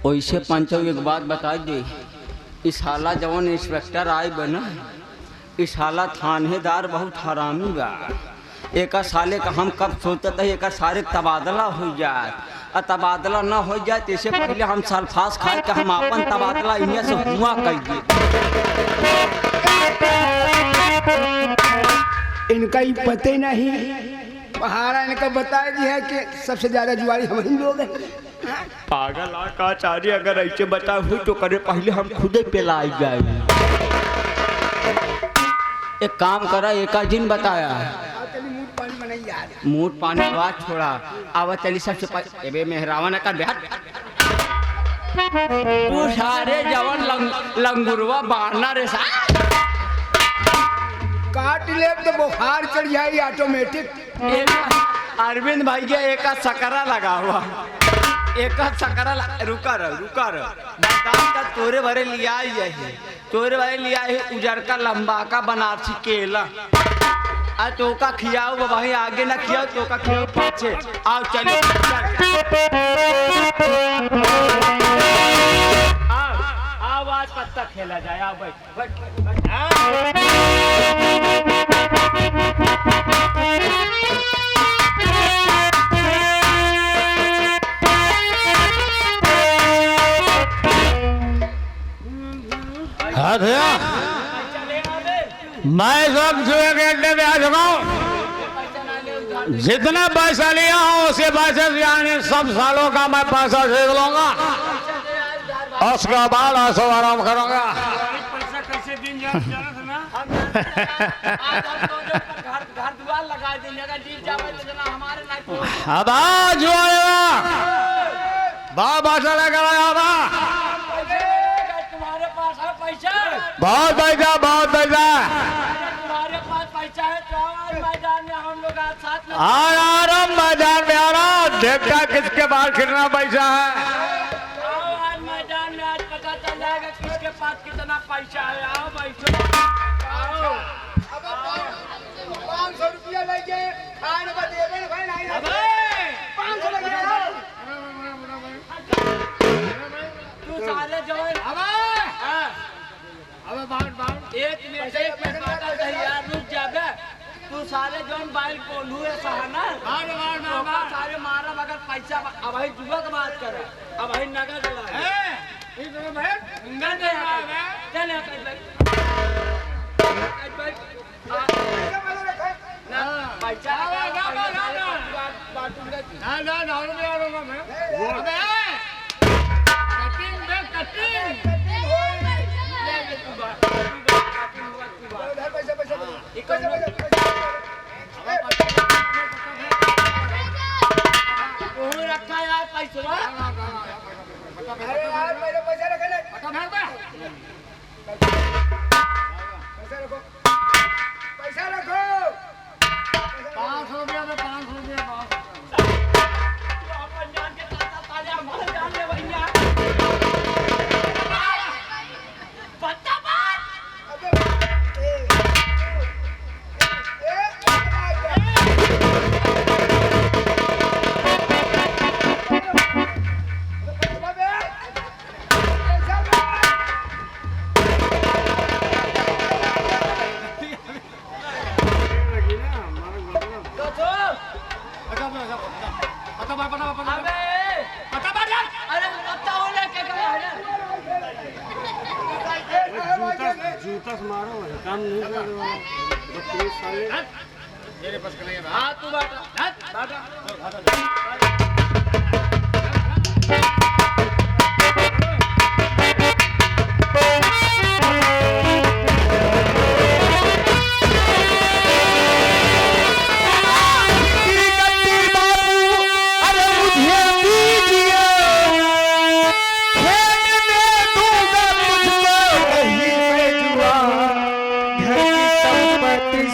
वैसे पंचो एक बात बता दे, इस हाला जवन इंस्पेक्टर आए बना, इस हाला थानेदार बहुत हरामी बा। एक साले का हम कब सोचते थे एक सारे तबादला हो जाए, और तबादला ना हो जाए तो इससे पहले हम सल्फास खाए के हम अपन तबादला इन्हें से हुआ कर दिए। इनका ही पते नहीं, पहाड़ा इनका बताया जी है कि सबसे ज्यादा जुआरी हम ही लोग हैं। पागल आचार्य, अगर ऐसे बता हुई तो करे पहले हम खुदे पेलाई जाए। एक काम करा, एक दिन बताया मूड पानी बात छोड़ा, आवा चली सबसे पहले मेहरावन का ब्याह तू सारे जवन लंगुरवा बारना रे सा काट ले तो बुखार चढ़ जाएगी ऑटोमेटिक। अरविंद भाई के एक सकरा लगा हुआ, एक सकरा रुका बरदान का तोरे भरे लिया है, तोरे भरे लिया है उजर का लंबा का बनारसी केला। आ तो का खियाओ भाई, आगे ना खियाओ तो का खियाओ पीछे। आओ चलिए आओ आज पत्ता खेला जाए। आओ बैठ हाँ भैया, मैं सब जुए के अड्डे पे आ चुका हूँ। जितना पैसा लिया हूँ उसी पैसे से यानी सब सालों का मैं पैसा सीख लूंगा, उसके बाद ऐसा आराम करूंगा। पैसा कैसे दिन घर द्वार लगा देंगे जी जावे तो हमारे ना अब आज बाबा चले गया था, तुम्हारे पास है पैसा, बहुत पैसा तुम्हारे पास पैसा है तो आज मैदान में हम लोग आज साथ में आ रहा मैदान में आ रहा, देखता किसके पास कितना पैसा है। आओ आज मैदान में आज पता चल जाएगा किसके पास कितना पैसा है। आओ बैठो, आओ 500 रुपया लेके खाने का देवे भाई नहीं, 500 लगा तू सारे जो एक मिनट बात है यार, रुक जाबे। तू सारे जो बाइल बोलू है सहाना सारे मारा मगर पैसा अब ही जुआ का बात करे, अब ही नगद चल पैसा रखा यार पैसा। अरे यार मेरे पैसा रखे ले, पैसा रखो 500 रुपया में 500 रुपया अपन जान के ताता ताजा मार जान ले भैया बच्चा बात जूता से मारो काम नहीं कर रहा हाँ तू बाटा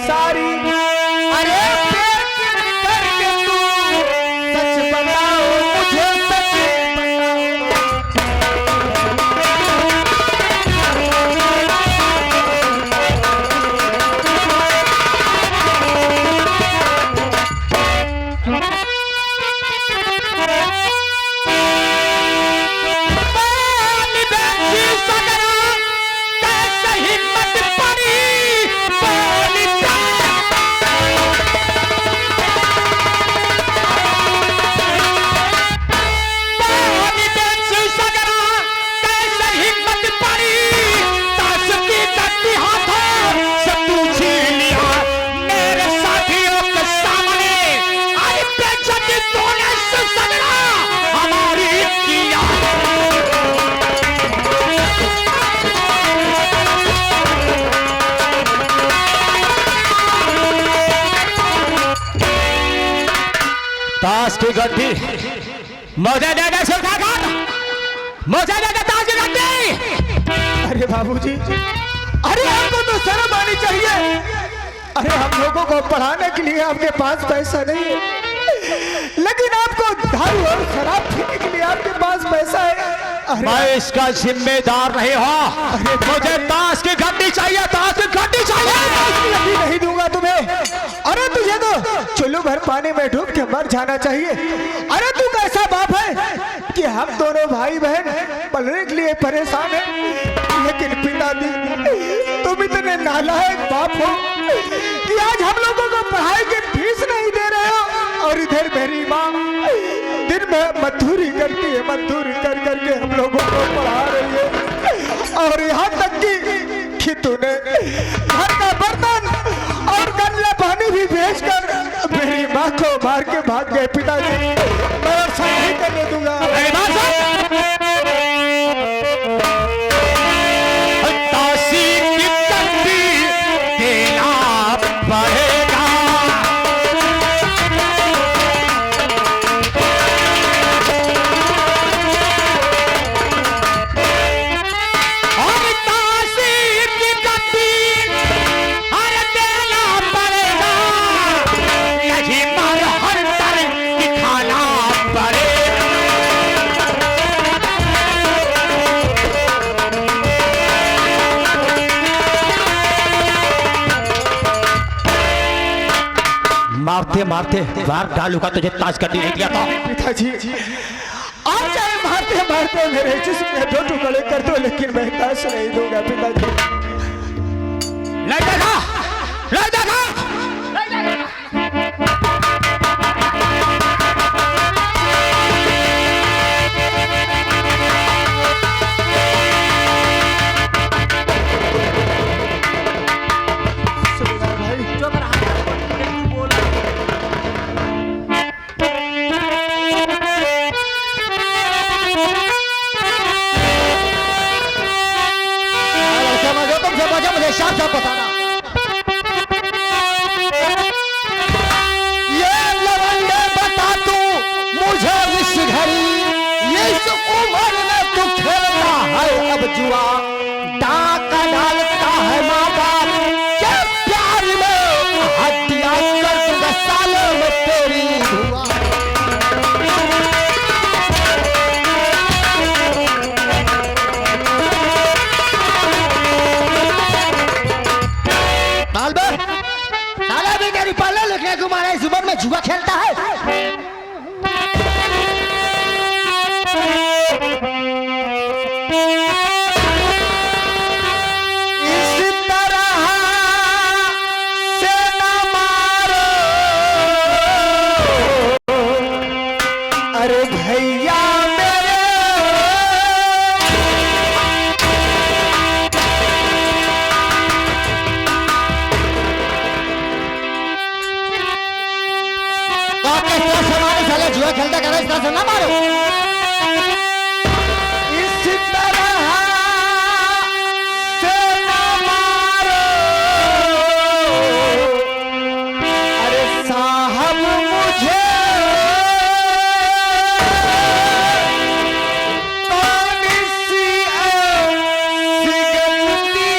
सारी अरे करके तू सच बना गड्डी मुझे दे दे सुल्तान खान, मुझे दे दे ताज की गड्डी। अरे बाबूजी, अरे आपको तो शर्म आनी चाहिए। अरे हम लोगों को पढ़ाने के लिए आपके पास पैसा नहीं है, लेकिन आपको दारू और शराब पीने के लिए आपके पास पैसा है। अरे मैं इसका जिम्मेदार नहीं हूँ। मुझे ताश की गड्डी चाहिए, ताश की गड्डी चाहिए। अभी नहीं दूंगा तुम्हें। अरे तुझे तो चुल्लू भर पानी में डूब के मर जाना चाहिए। अरे तू कैसा बाप है कि हम दोनों भाई बहन पलने के लिए परेशान हैं, लेकिन पिताजी तुम इतने नालायक बाप हो कि आज हम लोगों को पढ़ाई की फीस नहीं दे रहे हो, और इधर मेरी माँ दिन में मजदूरी करती है, मजदूरी कर करके हम लोगों को पढ़ा रही है। और यहाँ तक कि तूने घर का बर्तन और गंदा पानी भी बेचकर मेरी माँ को मार के भाग गए। पिताजी मैं और सब नहीं करने दूंगा। ताशी की गड्डी देना पड़ेगा। और ताशी की गड्डी अरे देना पड़ेगा, नहीं मार हर तरह दिखाना पड़ेगा। मारते मारते बाहर डालूंगा, तुझे ताश गड्डी नहीं दिया था। पिताजी आप चाहे मारते मारते मेरे जिस्म में 2 टुकड़े कर दो, लेकिन मैं ताश नहीं दूंगा। पिताजी नहीं देखा, नहीं देखा। मुझे साफ साफ बताना, ये लवंडे बता तू मुझे इस घड़ी, इस उम्र में तू खेलता है अब जुआ, डाका डालता है माँ बाप के प्यार में, हड्डियां कर दूंगा सालों में तेरी धुआ। साला भी तेरी पाले लिखने को मारा इस उम्र में जुआ खेलता है। इस तरह से न मारो, अरे भैया मेरे साले जुआ खेलता कर इस तरह से ना मारो। इस तरह से न मारो, अरे साहब मुझे कौन सी ऐसी गलती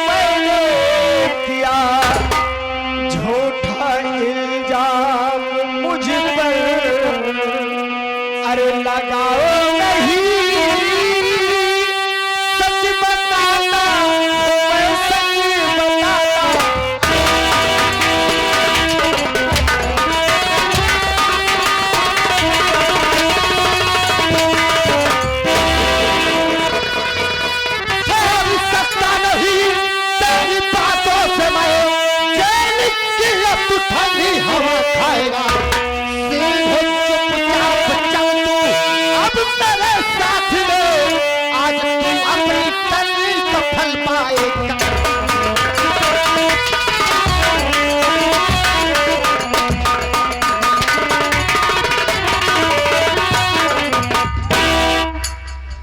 मैंने किया, झूठा इल्जाम मुझ पर अरे लगाओ नहीं, सच बताना मैं सच बताना। छोड़ सकता नहीं तेरी बातों से मैं, जेल की अब तू ठंडी हवा खाएगा। सीधे चुपचाप चल तू अब मेरे साथ में, आज तू अपनी तन्नी का फल पाएगा।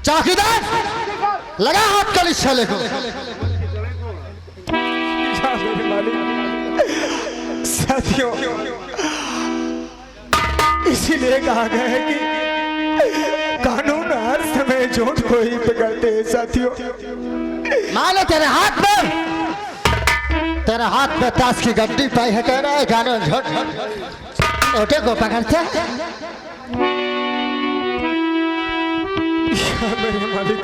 चौकीदार लगा हाथ कल इस छले को। साथियों इसीलिए कहा गया है कि कानून हर समय झूठ को ही पकड़ते हैं साथियों। मानो तेरे हाथ में ताश की गड्डी पाई है, कह रहा है कानून झूठ छोटे को पकड़ते हैं। मेरे मालिक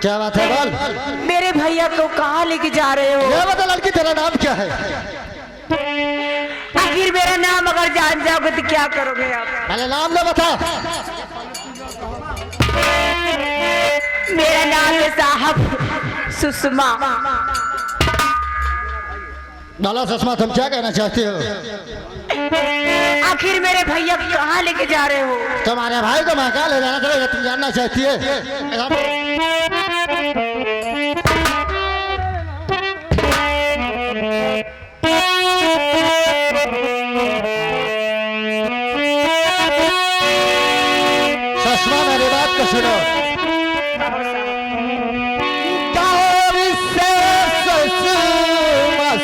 क्या बात है बोल। मेरे भैया को कहाँ लेके जा रहे हो? ये बता लड़की तेरा नाम क्या है? आखिर मेरा नाम अगर जान जाओगे तो क्या करोगे आप? पहले नाम ना बता। मेरा नाम है साहब सुषमा। लाला सुषमा, तुम क्या कहना चाहती हो? आखिर मेरे भैया को कहाँ लेके जा रहे हो? तुम्हारे भाई को मैं कहाँ ले जाना चाहिए, तुम जानना चाहती है? सुषमा, मेरी बात को सुनो।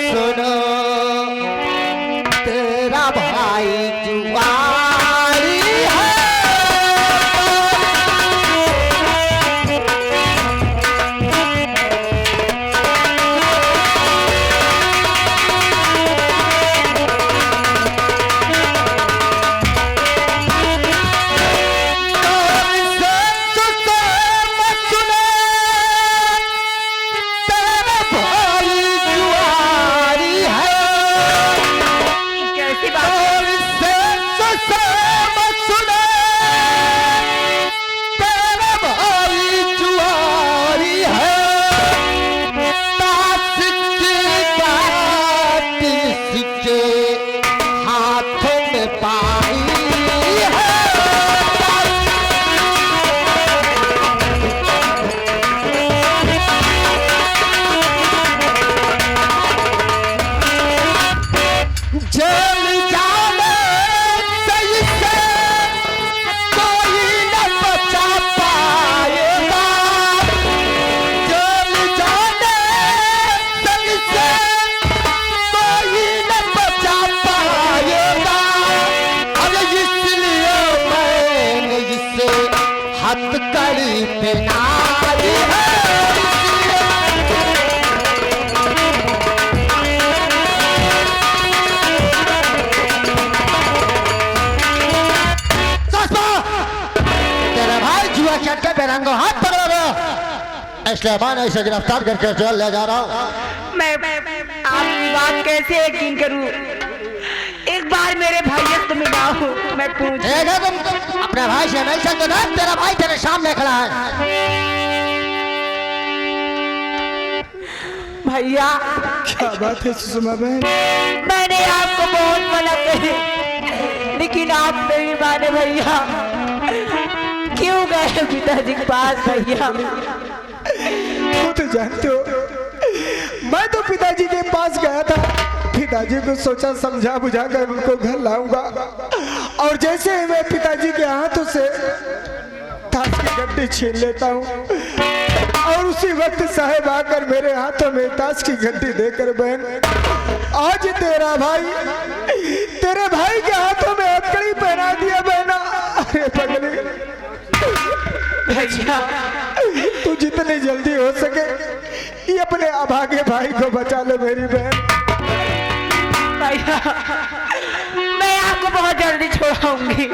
सुनो, तेरा भाई जुआरी है। हाथ पकड़ो गया, इसलिए मैं इसे गिरफ्तार करके जेल ले जा रहा हूँ। मैं आपकी बात कैसे यकीन करूं? एक बार मेरे भाई से मिलाओ, मैं पूछ। तुम अपने भाई से नहीं सकते ना, तेरा भाई तेरे सामने खड़ा है। भैया क्या बात है सुषमा बहन? मैंने आपको बहुत मना करे, लेकिन आप नहीं माने भैया। क्यों गए पिताजी के पास भैया? वो तो जानते हो, मैं तो पिताजी के पास गया था। पिताजी को सोचा समझा बुझा कर उनको घर लाऊंगा, और जैसे ही मैं पिताजी के हाथों से ताश की गड्डी छीन लेता हूँ और उसी वक्त साहेब आकर मेरे हाथों में ताश की गड्डी देकर, बहन आज तेरे भाई के हाथों में हथकड़ी पहना दिया बहना। अरे पगली, भैया तू जितनी जल्दी हो सके ये अपने अभागे भाई को बचा ले मेरी बहन। भैया मैं आपको बहुत जल्दी छोड़ाऊंगी।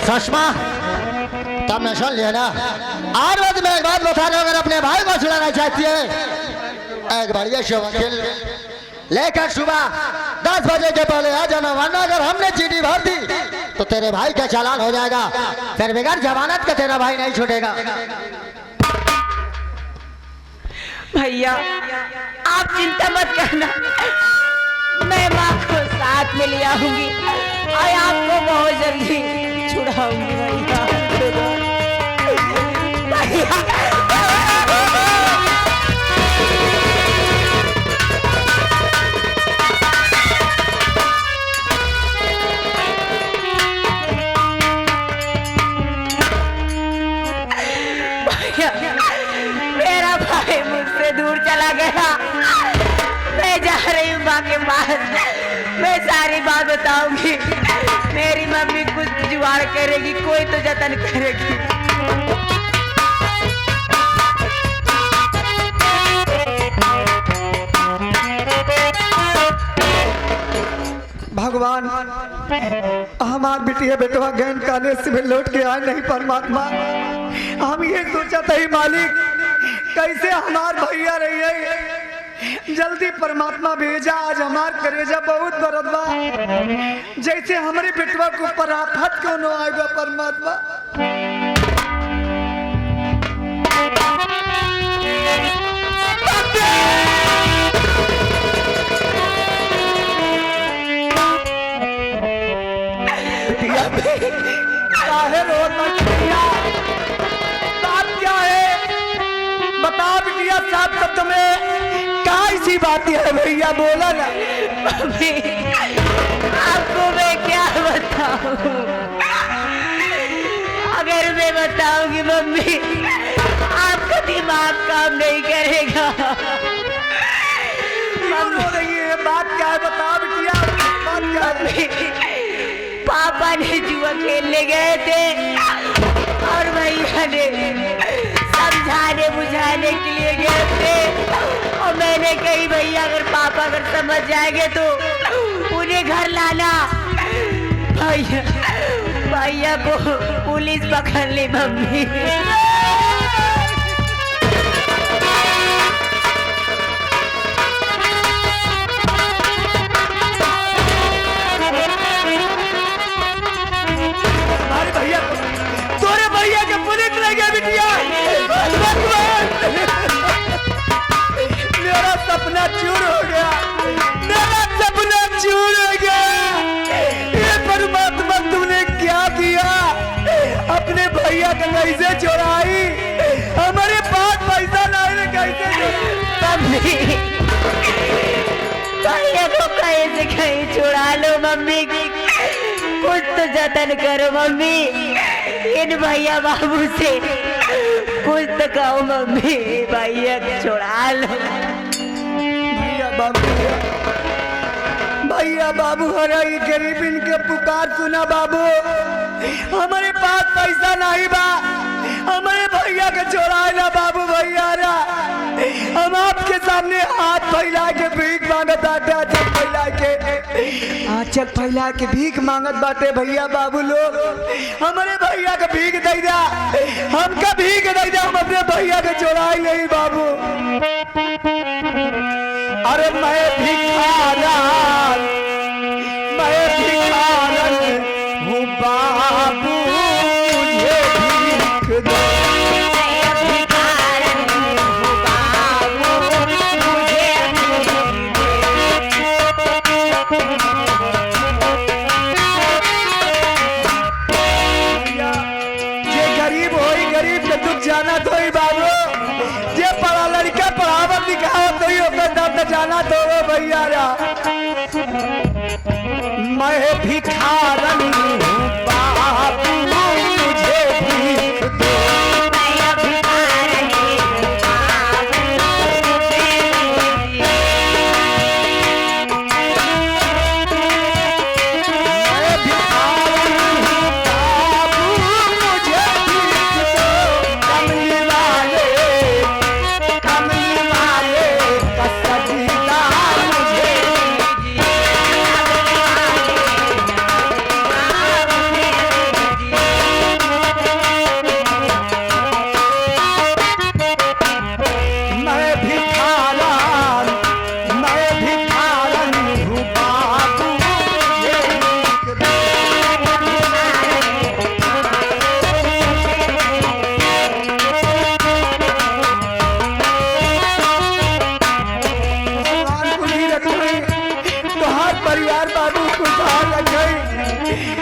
सुषमा, तुमने सुन लिया ना, आज रोज मैं एक बात बता रहा हूं, अगर अपने भाई को छुड़ाना चाहती है एक बढ़िया शो वकील लेकर सुबह 10 बजे के पहले आ जाना, वरना अगर हमने चीटी भर दी तो तेरे भाई का चालान हो जाएगा, फिर बगैर जमानत का तेरा भाई नहीं छूटेगा। भैया आप चिंता मत करना, मैं माँ को साथ में ले आऊंगी और आपको बहुत जल्दी छुड़ाऊंगी भैया। मेरा भाई मुझसे दूर चला गया, मैं जा रही हूँ माँ के पास, मैं सारी बात बताऊंगी। मेरी मम्मी कुछ जुगाड़ करेगी, कोई तो जतन करेगी। भगवान हमार बिटिया बेटवा गैन काले से भी लौट के आए नहीं परमात्मा। हम ये सोचा था ही मालिक कैसे हमार भैया रही है, जल्दी परमात्मा भेजा। आज हमार करेजा बहुत दर्द बा, जैसे हमारे बेटवा को ऊपर आफत क्यों न आएगा परमात्मा। काहे रोना बिटिया, बात क्या है बता बिटिया, साहब तब तुम्हें क्या ऐसी बात है भैया, बोला ना। मम्मी आपको मैं क्या बताऊं, अगर मैं बताऊंगी मम्मी आपका दिमाग काम नहीं करेगा। रो रही है, बात क्या है बता बिटिया, बात क्या है। पापा ने जुआ खेलने गए थे और भैया ने समझाने बुझाने के लिए गए थे, और मैंने कही भैया अगर पापा अगर समझ जाएंगे तो उन्हें घर लाना। भैया को पुलिस पकड़ ली मम्मी। भैया के पुलिस ले गया बिटिया। मेरा सपना चूर हो गया, मेरा सपना चूर हो गया। ये परमात्मा तूने क्या किया, अपने भैया का कैसे चुराई, हमारे पास पैसा नहीं कैसे। भैया को कहीं से कहीं चुरा लो मम्मी, कुछ तो जतन करो मम्मी, इन भैया बाबू से कुछ तो कहो मम्मी, भैया छोड़ा लो। भैया बाबू हरा ये गरीब इनके पुकार सुना बाबू, हमारे पास पैसा नहीं बा, हमारे भैया के छोड़ा ना बाबू। भैया रा हम आपके सामने हाथ फैला के भीख मांगत बाटे, आचक फैला के, आचक फैला के भीख मांगत बाटे भैया बाबू लोग। हमारे भैया का भीख दे दिया, हमका भीख दे दिया, हम अपने भैया के चुराई नहीं बाबू। अरे मैं भिखारन, मैं भिखारन हूँ बाबू, मुझे भीख दो। मैं भिखारन हूँ बाबू मुझे भीख दो।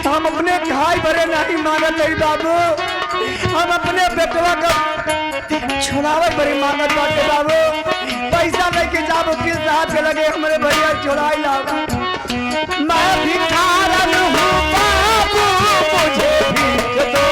हम अपने खाई भरे नहीं मांगत नहीं बाबू, हम अपने बेटवा का छोड़ावे बड़ी मांगत बाटे बाबू। पैसा लेके जाबो किस साहब के लगे हमारे भैया छोड़ाई लाओ। मैं भिखारन हूँ बाबू मुझे भीख दो।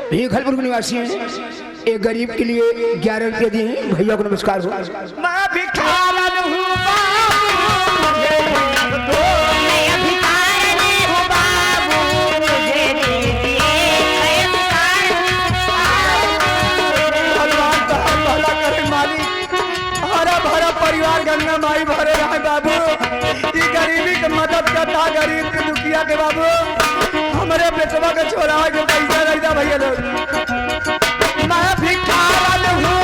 भीखलपुर निवासी हैं। एक गरीब के लिए 11 रुपये दिए। भैया को नमस्कार हो। मैं भिखारन हूँ परिवार गंगा माई भरे रहे बाबू। ये गरीबी की मदद करता गरीब के दुखिया के बाबू। हमारे बेटवा का छोड़ा के पैसा नहीं था भैया लोग। मैं भिखारन हूँ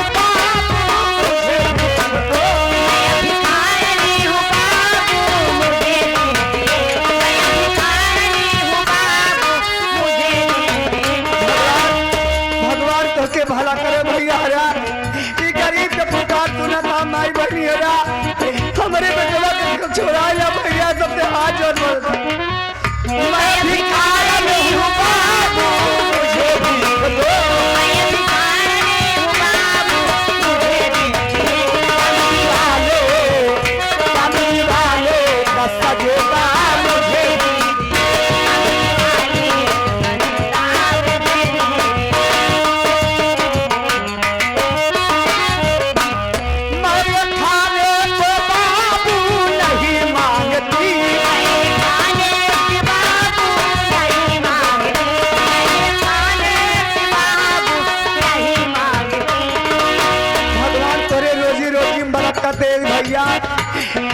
भगवान तो के भला करे भैया। ये गरीब के पुकार सुना था माई बहनी है। हमारे बेटवा के छोड़ा या भैया सबसे हाथ जोड़ बोलता। मैं भिखारन हूँ बाबू मुझे भीख दो। कमी वाले का सजेगा मुझे। मैं खाने को बाबू नहीं मांगती। तेज भैया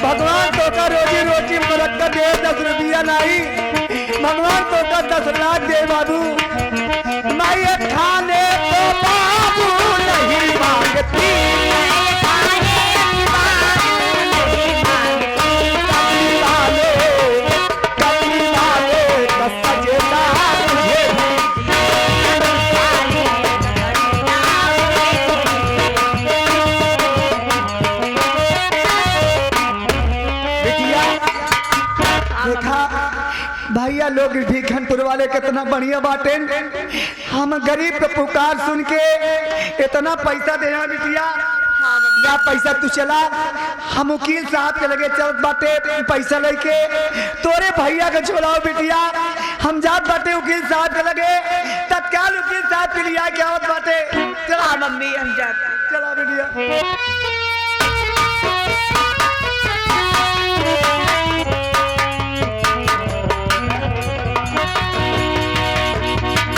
भगवान तो का रोजी रोटी बरकत दे। 10 रुपया नहीं भगवान तो का 10 लाख दे बाबू। मैं ये खाने को बाबू नहीं मांगती। कमी वाले का सजेगा मुझे। देखा भैया लोग भिखनपुर वाले कितना बढ़िया बाटे। हम गरीब का पुकार सुन के इतना पैसा देना बिटिया। या पैसा तू चला, हम वकील साहब के लगे चलत बाटे पैसा लेके तोरे भैया के छोड़ाओ बिटिया। हम जात बाटे वकील साहब के लगे, तत्काल वकील साहब के लिए क्या आवत बाटे। चला मम्मी हम जाते। चला बिटिया।